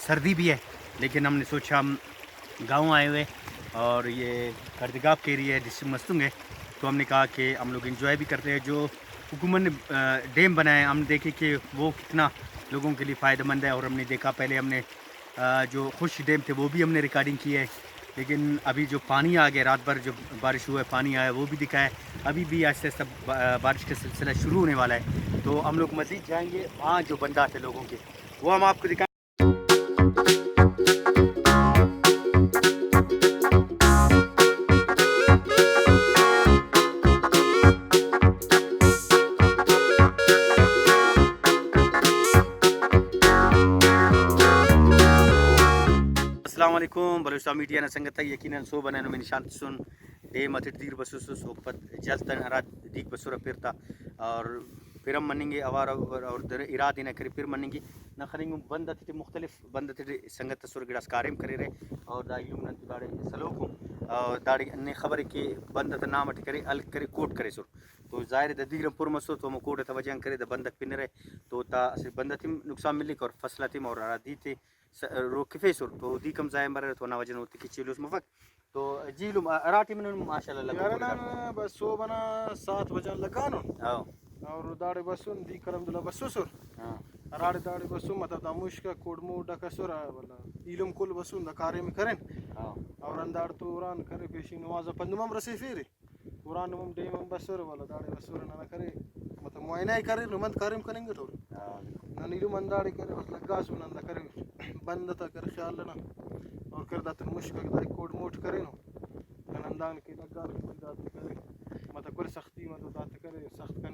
سردی بھی ہے، لیکن ہم نے سوچا ہم گاؤں آئے ہوئے اور یہ کردگاب کے ایریا ہے ڈسٹرکٹ مستونگ ہے، تو ہم نے کہا کہ ہم لوگ انجوائے بھی کرتے ہیں. جو حکومت نے ڈیم بنایا ہے، ہم نے دیکھے کہ وہ کتنا لوگوں کے لیے فائدہ مند ہے. اور ہم نے دیکھا پہلے ہم نے جو خشک ڈیم تھے وہ بھی ہم نے ریکارڈنگ کی ہے، لیکن ابھی جو پانی آ گیا رات بھر جو بارش ہوا ہے پانی آیا وہ بھی دکھا ہے. ابھی بھی آہستہ آہستہ بارش کا سلسلہ شروع ہونے والا ہے، تو ہم لوگ مزید جائیں گے وہاں جو بندہ تھے لوگوں کے وہ ہم آپ کو دکھائیں. السلام علیکم بلوچستان میڈیا نہ سنگت یقیناً سو بنانا میں نشان سن دے متر دیر بسوس سوپت جلتن اراد دیگ بسورا پھرتا اور پھر ہم منیں گے اوار اور در ارادے نہ کرے پھر منیں گے نہ کریں گے بند تھے مختلف بند تھے سنگت سور گڑاس کاریم کرے رہے اور دا علم نہ داڑے سلوکو اور داڑی نے خبر ہے کہ بند تھا نام اٹ کرے الگ کرے کوٹ کرے سر تو ظاہر ہے دیگر پر مسو تو ہم کوٹ توجہ کرے دا بند پن رہے تو تا بند تھم نقصان ملک اور فصل تھم اور ارادی تھے روکفے سر تو دی کم ظاہر مرے تو نہ وجہ ہوتی کہ چیلوس مفک تو جیلو اراٹی من ماشاءاللہ یارنا بس سو بنا 7 بجے لگانو ہاں اور داڑے بسون دی کرم دلا بسو سر ہاں راڑے داڑے بسو متا دا مشکا کوڑمو ڈکا سر والا ایلم کل بسون دا کارے میں کرن ہاں اور اندار تو قرآن کرے پیشی نماز پندمم رسی فیرے قرآن نمم ڈیمم بسر والا داڑے بسور نہ کرے مطلب معائنہ کرے رمند کارم کریں گے تو نہ نیلم انداڑے کرے بس لگا سو نہ کرے بند تا کر خیال نہ اور کر دا مشکا دا کوڑ موٹ کرے نو نندان کے لگا دات کرے مطلب کل سختی مطلب دات کرے سخت کرنے